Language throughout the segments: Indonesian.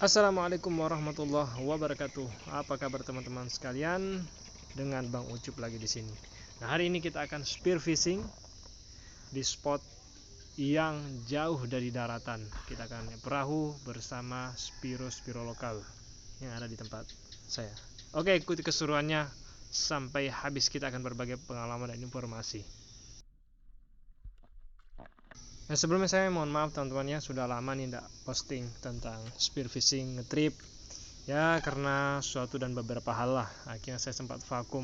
Assalamualaikum warahmatullahi wabarakatuh. Apa kabar teman-teman sekalian? Dengan Bang Ucup lagi di sini. Nah, hari ini kita akan spear fishing di spot yang jauh dari daratan. Kita akan naik perahu bersama spiro lokal yang ada di tempat saya. Oke, ikuti keseruannya sampai habis. Kita akan berbagi pengalaman dan informasi. Nah, sebelumnya saya mohon maaf teman-teman ya, sudah lama nih tidak posting tentang spear fishing ngetrip ya, karena suatu dan beberapa hal lah. Akhirnya saya sempat vakum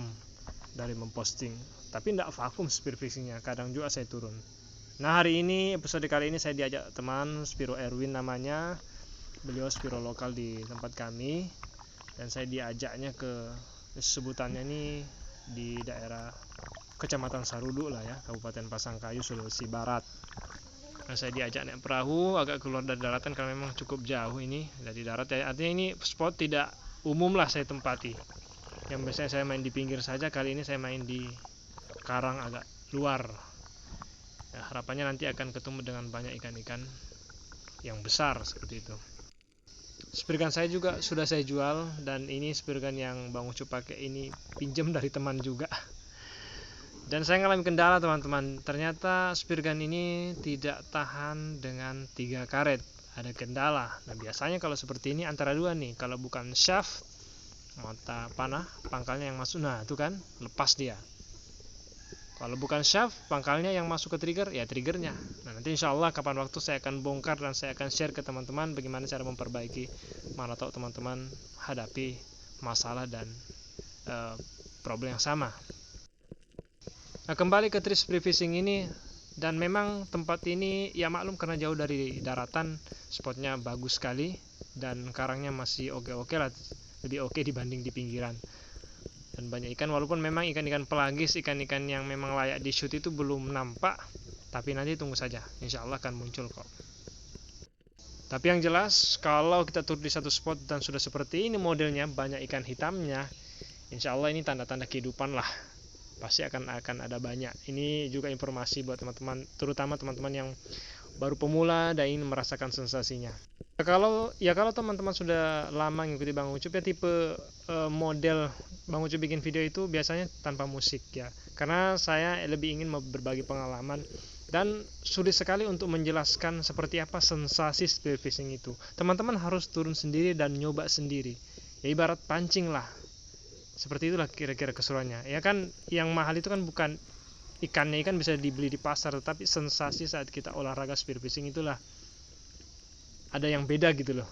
dari memposting, tapi tidak vakum spear fishingnya, kadang juga saya turun. Nah, hari ini, episode kali ini saya diajak teman Spiro Erwin namanya. Beliau spiro lokal di tempat kami, dan saya diajaknya ke sebutannya ini di daerah Kecamatan Sarudu lah ya, Kabupaten Pasangkayu, Sulawesi Barat. Nah, saya diajak naik perahu agak keluar dari daratan karena memang cukup jauh ini dari darat ya. Artinya ini spot tidak umum lah saya tempati. Yang biasanya saya main di pinggir saja, kali ini saya main di karang agak luar. Ya, harapannya nanti akan ketemu dengan banyak ikan-ikan yang besar seperti itu. Spear gun saya juga sudah saya jual, dan ini spear gun yang Bang Ucup pakai ini pinjam dari teman juga. Dan saya mengalami kendala teman-teman, ternyata spear gun ini tidak tahan dengan 3 karet, ada kendala. Nah, biasanya kalau seperti ini antara 2 nih, kalau bukan shaft mata panah pangkalnya yang masuk, nah itu kan lepas dia. Kalau bukan shaft pangkalnya yang masuk ke trigger, ya triggernya. Nah, nanti insya Allah kapan waktu saya akan bongkar dan saya akan share ke teman-teman bagaimana cara memperbaiki, mana tahu teman-teman hadapi masalah dan problem yang sama. Nah, kembali ke trip spear fishing ini, dan memang tempat ini ya maklum karena jauh dari daratan, spotnya bagus sekali dan karangnya masih oke lah, lebih oke dibanding di pinggiran. Dan banyak ikan, walaupun memang ikan-ikan pelagis, ikan-ikan yang memang layak di shoot itu belum nampak, tapi nanti tunggu saja, insya Allah akan muncul kok. Tapi yang jelas kalau kita turun di satu spot dan sudah seperti ini modelnya, banyak ikan hitamnya, insya Allah ini tanda-tanda kehidupan lah. Pasti akan ada banyak. Ini juga informasi buat teman-teman, terutama teman-teman yang baru pemula dan ingin merasakan sensasinya. Kalau teman-teman sudah lama ngikuti Bang Ucup ya, tipe model Bang Ucup bikin video itu biasanya tanpa musik ya, karena saya lebih ingin berbagi pengalaman dan sulit sekali untuk menjelaskan seperti apa sensasi spear fishing itu. Teman-teman harus turun sendiri dan nyoba sendiri ya, ibarat pancing lah. Seperti itulah kira-kira keseruannya. Ya kan, yang mahal itu kan bukan ikannya, ikan bisa dibeli di pasar, tetapi sensasi saat kita olahraga spear fishing itulah ada yang beda gitu loh.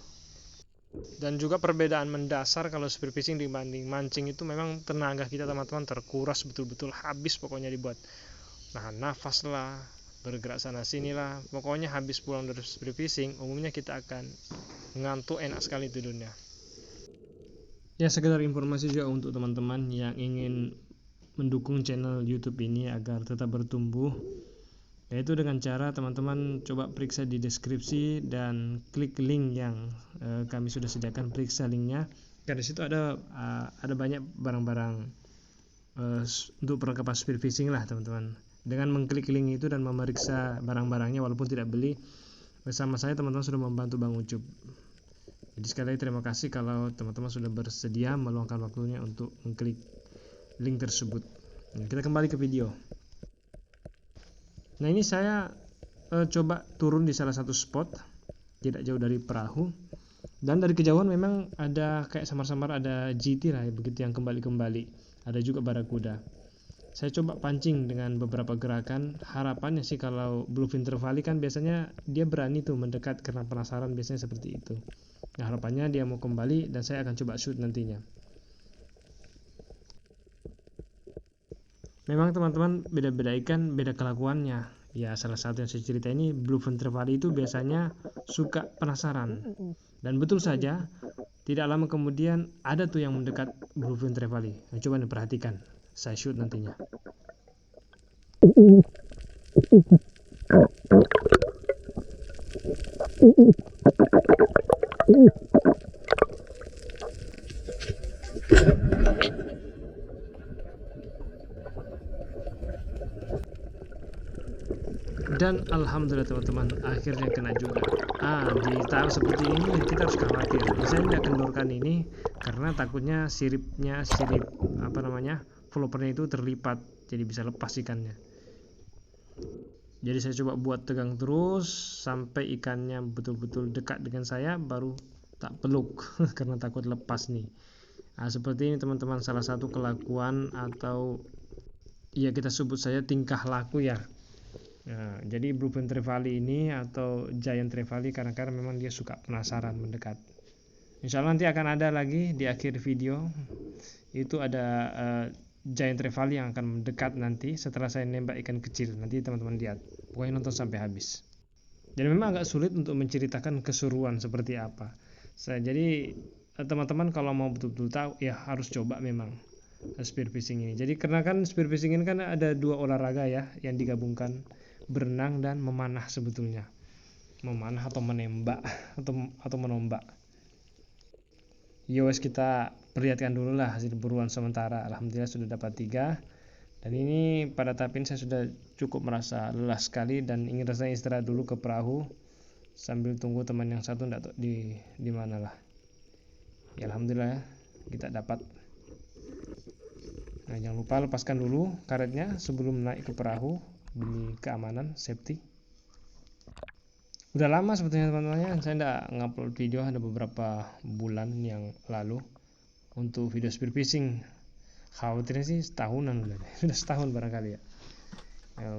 Dan juga perbedaan mendasar kalau spear fishing dibanding mancing itu, memang tenaga kita teman-teman terkuras betul-betul habis pokoknya dibuat. Nah, nafas lah, bergerak sana sini lah, pokoknya habis pulang dari spear fishing umumnya kita akan ngantuk enak sekali tidurnya. Ya, sekedar informasi juga untuk teman-teman yang ingin mendukung channel YouTube ini agar tetap bertumbuh, yaitu dengan cara teman-teman coba periksa di deskripsi dan klik link yang kami sudah sediakan, periksa linknya. Karena di situ ada banyak barang-barang untuk perlengkapan spear fishing lah teman-teman. Dengan mengklik link itu dan memeriksa barang-barangnya walaupun tidak beli, bersama saya teman-teman sudah membantu Bang Ucup. Jadi sekali lagi terima kasih kalau teman-teman sudah bersedia meluangkan waktunya untuk mengklik link tersebut. Nah, kita kembali ke video. Nah, ini saya coba turun di salah satu spot tidak jauh dari perahu, dan dari kejauhan memang ada kayak samar-samar ada GT lah ya, begitu yang kembali-kembali. Ada juga barakuda. Saya coba pancing dengan beberapa gerakan. Harapannya sih kalau bluefin trevally kan biasanya dia berani tuh mendekat karena penasaran, biasanya seperti itu. Nah, harapannya dia mau kembali dan saya akan coba shoot nantinya. Memang teman-teman beda-beda ikan, beda kelakuannya. Ya, salah satu yang saya cerita ini, bluefin trevally itu biasanya suka penasaran. Dan betul saja, tidak lama kemudian ada tuh yang mendekat bluefin trevally. Nah, coba diperhatikan, saya shoot nantinya. Dan alhamdulillah teman-teman, akhirnya kena juga. Di tahap seperti ini kita harus khawatir. Saya tidak kendorkan ini karena takutnya sirip floppernya itu terlipat, jadi bisa lepas ikannya. Jadi saya coba buat tegang terus sampai ikannya betul-betul dekat dengan saya, baru tak peluk karena takut lepas nih. Seperti ini teman-teman, salah satu kelakuan atau ya kita sebut saja tingkah laku ya. Jadi bluefin trevally ini atau giant trevally kadang-kadang memang dia suka penasaran mendekat. Insya Allah nanti akan ada lagi di akhir video, itu ada giant trevally yang akan mendekat nanti setelah saya nembak ikan kecil. Nanti teman-teman lihat, pokoknya nonton sampai habis. Dan memang agak sulit untuk menceritakan keseruan seperti apa. Jadi teman-teman kalau mau betul-betul tahu ya harus coba memang spearfishing ini. Jadi karena kan spearfishing ini kan ada dua olahraga ya yang digabungkan, berenang dan memanah sebetulnya. Memanah atau menembak atau menombak. Yowes, kita perlihatkan dulu lah hasil buruan sementara. Alhamdulillah sudah dapat 3. Dan ini pada tahap ini saya sudah cukup merasa lelah sekali dan ingin rasanya istirahat dulu ke perahu sambil tunggu teman yang satu enggak tahu di mana lah. Ya alhamdulillah ya, kita dapat. Nah, jangan lupa lepaskan dulu karetnya sebelum naik ke perahu demi keamanan, safety. Udah lama sebetulnya teman-teman, saya enggak ngupload video, ada beberapa bulan yang lalu untuk video spearfishing. Khawatirnya sih setahunan sudah setahun barangkali ya.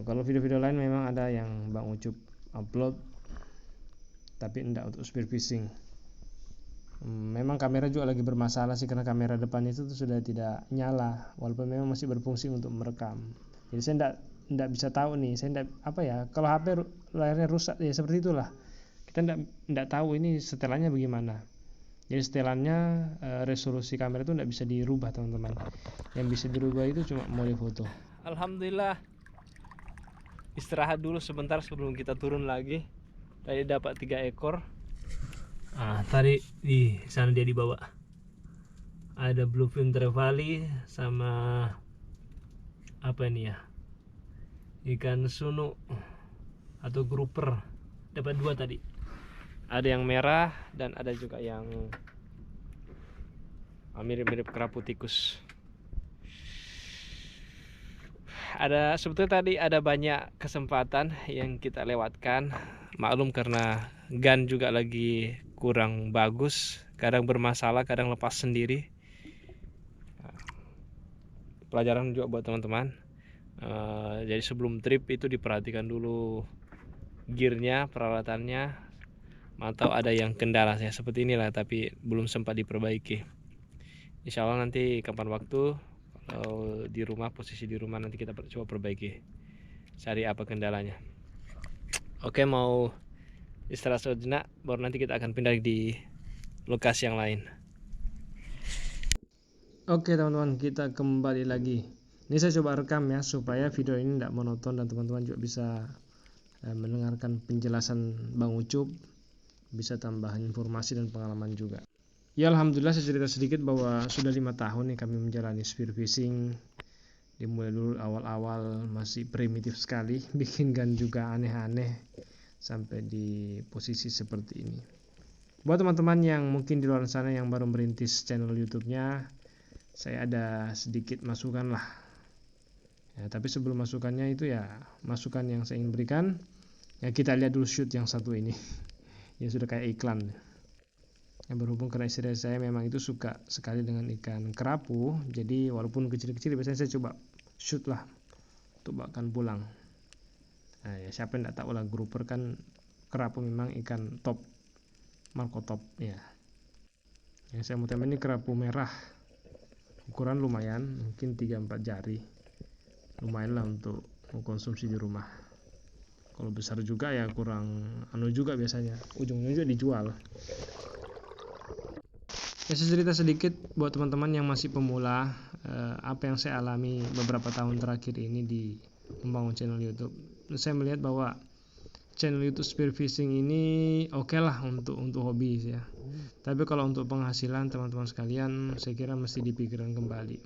Kalau video-video lain memang ada yang Bang Ucup upload, tapi enggak untuk spearfishing. Memang kamera juga lagi bermasalah sih, karena kamera depan itu sudah tidak nyala walaupun memang masih berfungsi untuk merekam. Jadi saya enggak bisa tahu nih, saya kalau HP layarnya rusak ya seperti itulah. Kita enggak tahu ini setelannya bagaimana. Jadi setelannya resolusi kamera itu enggak bisa dirubah teman-teman. Yang bisa dirubah itu cuma mode foto. Alhamdulillah. Istirahat dulu sebentar sebelum kita turun lagi. Tadi dapat 3 ekor. Tadi di sana dia dibawa. Ada bluefin trevally sama apa ini ya? Ikan sunu atau grouper. Dapat 2 tadi. Ada yang merah dan ada juga yang mirip-mirip kerapu tikus. Sebetulnya tadi ada banyak kesempatan yang kita lewatkan. Maklum karena gun juga lagi kurang bagus, kadang bermasalah, kadang lepas sendiri. Pelajaran juga buat teman-teman. Jadi sebelum trip itu diperhatikan dulu gearnya, peralatannya, atau ada yang kendala ya seperti inilah, tapi belum sempat diperbaiki. Insya Allah nanti kapan waktu kalau di rumah, posisi di rumah, nanti kita coba perbaiki, cari apa kendalanya. Oke, mau istirahat sejenak, baru nanti kita akan pindah di lokasi yang lain. Oke teman-teman, kita kembali lagi. Ini saya coba rekam ya supaya video ini tidak monoton dan teman-teman juga bisa mendengarkan penjelasan Bang Ucup, bisa tambahan informasi dan pengalaman juga. Ya alhamdulillah, saya cerita sedikit bahwa sudah 5 tahun nih kami menjalani spearfishing. Dimulai dulu awal-awal masih primitif sekali, bikin gun juga aneh-aneh sampai di posisi seperti ini. Buat teman-teman yang mungkin di luar sana yang baru merintis channel YouTube-nya, saya ada sedikit masukan lah. Ya, tapi sebelum masukannya itu ya masukan yang saya ingin berikan, ya kita lihat dulu shoot yang satu ini. Ya sudah kayak iklan. Yang berhubung karena istri saya memang itu suka sekali dengan ikan kerapu, jadi walaupun kecil-kecil biasanya saya coba shoot lah untuk bahkan pulang. Nah, ya siapa yang tidak tahu lah, grouper kan kerapu memang ikan top, Marco top ya. Yang saya mau temen ini kerapu merah, ukuran lumayan, mungkin 3-4 jari, lumayan lah untuk mengkonsumsi di rumah. Kalau besar juga ya kurang juga biasanya, ujung-ujungnya juga dijual. Ya, saya cerita sedikit buat teman-teman yang masih pemula, apa yang saya alami beberapa tahun terakhir ini di membangun channel YouTube. Saya melihat bahwa channel YouTube spearfishing ini oke lah untuk hobi ya. Tapi kalau untuk penghasilan teman-teman sekalian, saya kira mesti dipikirkan kembali.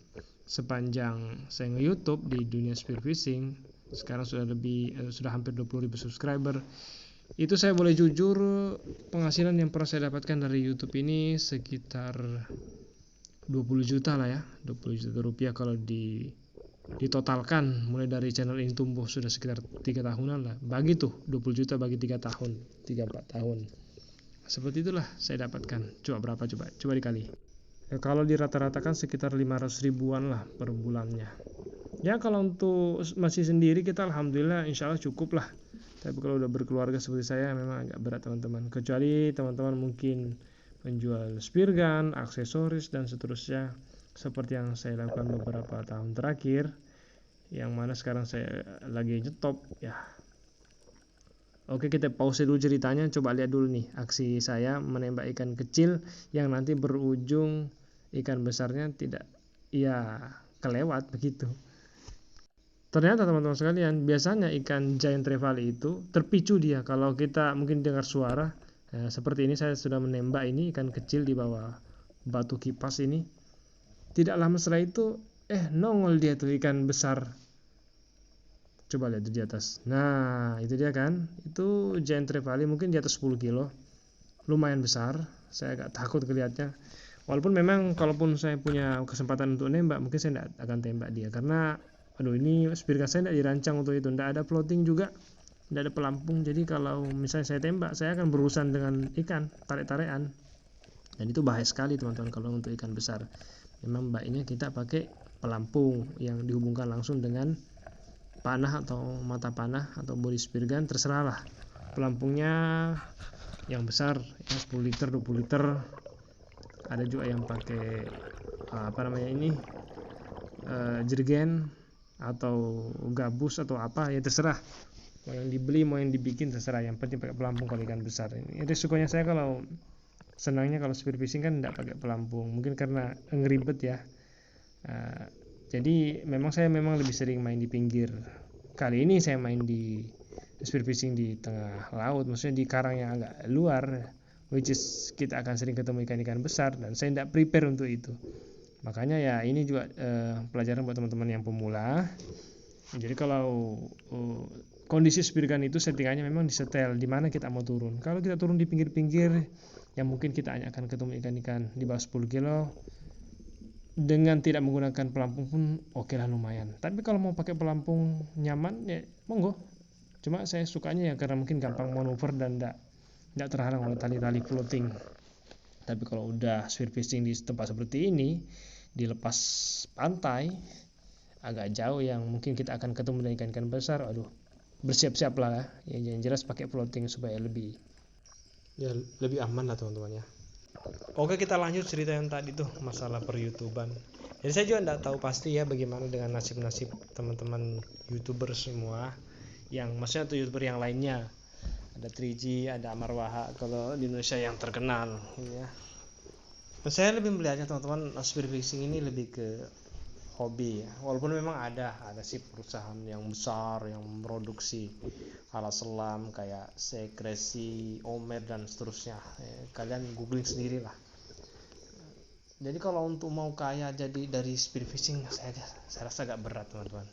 Sepanjang saya nge-YouTube di dunia spearfishing, sekarang sudah hampir 20.000 subscriber. Itu saya boleh jujur, penghasilan yang pernah saya dapatkan dari YouTube ini sekitar 20 juta lah ya, 20 juta rupiah kalau ditotalkan mulai dari channel ini tumbuh sudah sekitar 3 tahunan lah. Bagi tuh 20 juta bagi 3 tahun, 3-4 tahun. Seperti itulah saya dapatkan. Coba berapa coba dikali. Ya, kalau dirata-ratakan sekitar 500 ribuan lah per bulannya. Ya kalau untuk masih sendiri kita alhamdulillah insya Allah cukup lah. Tapi kalau udah berkeluarga seperti saya memang agak berat teman-teman. Kecuali teman-teman mungkin menjual spear gun, aksesoris dan seterusnya, seperti yang saya lakukan beberapa tahun terakhir, yang mana sekarang saya lagi nyetop ya. Oke, kita pause dulu ceritanya, coba lihat dulu nih aksi saya menembak ikan kecil yang nanti berujung ikan besarnya tidak ya kelewat begitu. Ternyata teman-teman sekalian, biasanya ikan giant trevally itu terpicu dia kalau kita mungkin dengar suara. Nah, seperti ini saya sudah menembak ini ikan kecil di bawah batu kipas ini. Tidak lama setelah itu nongol dia tuh ikan besar. Coba lihat di atas. Nah, itu dia kan. Itu giant trevally mungkin di atas 10 kilo. Lumayan besar. Saya agak takut kelihatnya. Walaupun memang kalaupun saya punya kesempatan untuk nembak, mungkin saya tidak akan tembak dia karena ini spear gun saya tidak dirancang untuk itu, tidak ada floating juga, tidak ada pelampung. Jadi kalau misalnya saya tembak, saya akan berurusan dengan ikan, tarik-tarikan, dan itu bahaya sekali teman-teman kalau untuk ikan besar. Memang baiknya kita pakai pelampung yang dihubungkan langsung dengan panah atau mata panah atau body spear gun, terserah lah. Pelampungnya yang besar, yang 10 liter, 20 liter. Ada juga yang pakai jerigen atau gabus atau apa ya, terserah mau yang dibeli mau yang dibikin terserah, yang penting pakai pelampung kalau ikan besar. Ini risikonya saya kalau senangnya kalau spear fishing kan tidak pakai pelampung, mungkin karena ngeribet ya. Jadi saya memang lebih sering main di pinggir. Kali ini saya main di spear fishing di tengah laut, maksudnya di karang yang agak luar, which is kita akan sering ketemu ikan-ikan besar dan saya tidak prepare untuk itu. Makanya ya ini juga pelajaran buat teman-teman yang pemula. Jadi kalau kondisi spear gun itu settingannya memang disetel di mana kita mau turun. Kalau kita turun di pinggir-pinggir yang mungkin kita hanya akan ketemu ikan-ikan di bawah 10 kilo dengan tidak menggunakan pelampung pun oke lah, lumayan. Tapi kalau mau pakai pelampung nyaman ya monggo. Cuma saya sukanya ya karena mungkin gampang manuver dan tidak terhalang oleh tali-tali floating. Tapi kalau udah spear fishing di tempat seperti ini, dilepas pantai agak jauh yang mungkin kita akan ketemu dengan ikan-ikan besar, bersiap-siap lah ya. Yang jelas pakai floating supaya lebih aman lah teman-teman ya. Oke, kita lanjut cerita yang tadi tuh masalah per YouTuber. Jadi saya juga tidak tahu pasti ya bagaimana dengan nasib-nasib teman-teman YouTuber semua, yang maksudnya tuh YouTuber yang lainnya. Ada 3G, ada Amarwaha kalau di Indonesia yang terkenal ya. Saya lebih melihatnya teman-teman, spear fishing ini lebih ke hobi ya. Walaupun memang ada sih perusahaan yang besar yang memproduksi alat selam kayak Sekresi, Omer dan seterusnya. Kalian googling sendiri lah. Jadi kalau untuk mau kaya jadi dari spear fishing, saya rasa agak berat teman-teman.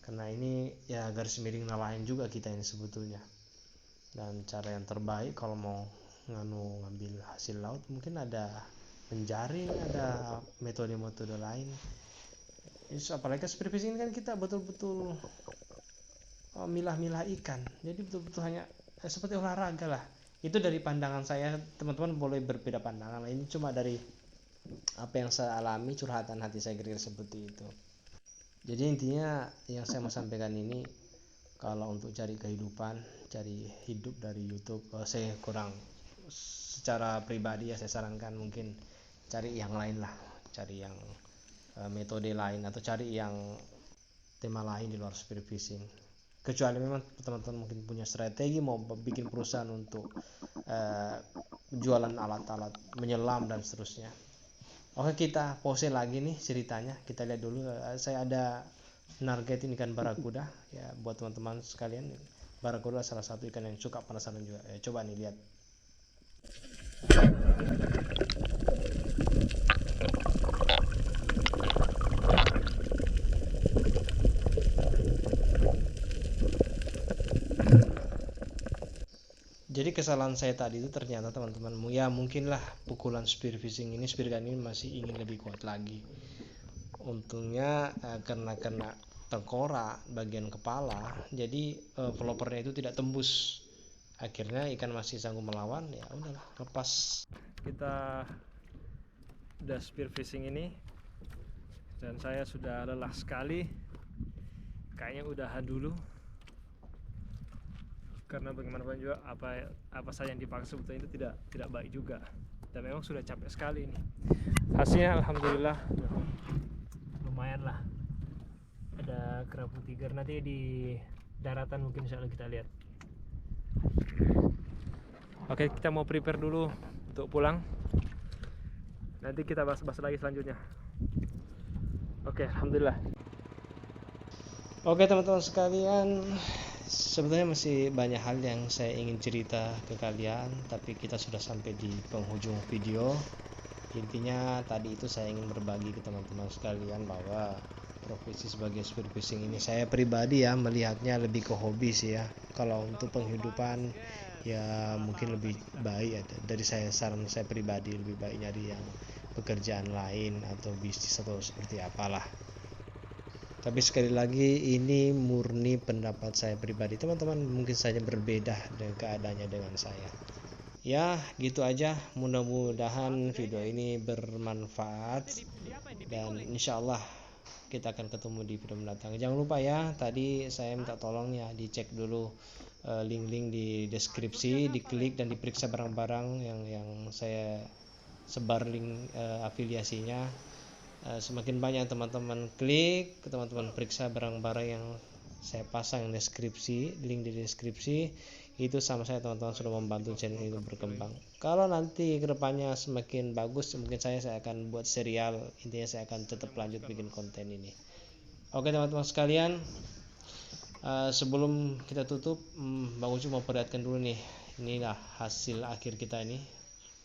Karena ini ya garis miring nelayan juga kita ini sebetulnya. Dan cara yang terbaik kalau mau ngambil hasil laut mungkin ada menjaring, ada metode-metode lain. Apalagi spear fishing kan kita betul-betul milah-milah ikan. Jadi betul-betul hanya seperti olahraga lah. Itu dari pandangan saya, teman-teman boleh berbeda pandangan. Ini cuma dari apa yang saya alami, curhatan hati saya kira seperti itu. Jadi intinya yang saya mau sampaikan ini, kalau untuk cari kehidupan, cari hidup dari YouTube, saya kurang, secara pribadi ya saya sarankan mungkin cari yang lain lah, cari yang metode lain atau cari yang tema lain di luar spear fishing. Kecuali memang teman-teman mungkin punya strategi mau bikin perusahaan untuk jualan alat-alat menyelam dan seterusnya. Oke, kita pause lagi nih ceritanya. Kita lihat dulu, saya ada nargetin ikan barakuda ya buat teman-teman sekalian. Barakuda salah satu ikan yang suka penasaran juga. Coba nih lihat. Jadi kesalahan saya tadi itu ternyata teman-teman, ya mungkinlah pukulan spear gun ini masih ingin lebih kuat lagi. Untungnya karena kena tengkorak bagian kepala, jadi floppernya itu tidak tembus. Akhirnya ikan masih sanggup melawan, ya udahlah lepas. Kita udah spear fishing ini dan saya sudah lelah sekali, kayaknya udahan dulu, karena bagaimanapun juga apa saja yang dipaksa betul itu tidak baik juga, dan memang sudah capek sekali ini. Hasilnya alhamdulillah lumayan lah, ada kerapu tiger, nanti di daratan mungkin insyaallah kita lihat. Oke, kita mau prepare dulu untuk pulang, nanti kita bahas lagi selanjutnya. Oke, alhamdulillah. Oke teman-teman sekalian, sebetulnya masih banyak hal yang saya ingin cerita ke kalian, tapi kita sudah sampai di penghujung video. Intinya tadi itu saya ingin berbagi ke teman-teman sekalian bahwa profesi sebagai spear fishing ini saya pribadi ya melihatnya lebih ke hobi sih ya. Kalau untuk penghidupan ya mungkin lebih baik ya, dari saran saya pribadi lebih baik nyari yang pekerjaan lain atau bisnis atau seperti apalah. Tapi sekali lagi ini murni pendapat saya pribadi, teman-teman mungkin saja berbeda dengan keadaannya dengan saya. Ya gitu aja, mudah-mudahan video ini bermanfaat dan insya Allah kita akan ketemu di video mendatang. Jangan lupa ya, tadi saya minta tolong ya dicek dulu link-link di deskripsi, diklik dan diperiksa barang-barang yang saya sebar link afiliasinya. Semakin banyak teman-teman klik, teman-teman periksa barang-barang yang saya pasang deskripsi, link di deskripsi, itu sama saya teman-teman sudah membantu channel itu berkembang. Kalau nanti kedepannya semakin bagus, mungkin saya akan buat serial, intinya saya akan tetap lanjut bikin konten ini. Oke teman-teman sekalian, sebelum kita tutup, Bang Ucu mau perlihatkan dulu nih, inilah hasil akhir kita ini.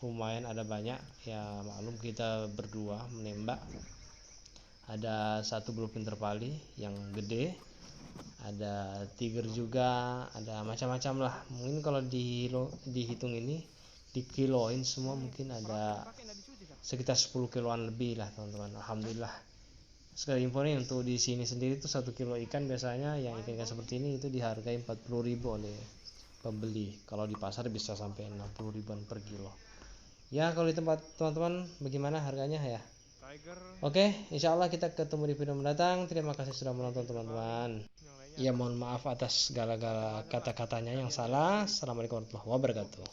Lumayan ada banyak ya, maklum kita berdua menembak. Ada satu bluefin terpali yang gede, ada tiger juga, ada macam-macam lah. Mungkin kalau dihitung ini dikiloin semua mungkin ada sekitar 10 kiloan lebih lah teman-teman. Alhamdulillah. Sekali info nih, untuk di sini sendiri tuh 1 kilo ikan biasanya yang ikan seperti ini itu dihargai 40.000 oleh pembeli. Kalau di pasar bisa sampai 60 ribuan per kilo. Ya kalau di tempat teman-teman bagaimana harganya ya? Oke, insya Allah kita ketemu di video mendatang. Terima kasih sudah menonton teman-teman. Ya mohon maaf atas segala kata-katanya yang salah. Assalamualaikum warahmatullahi wabarakatuh.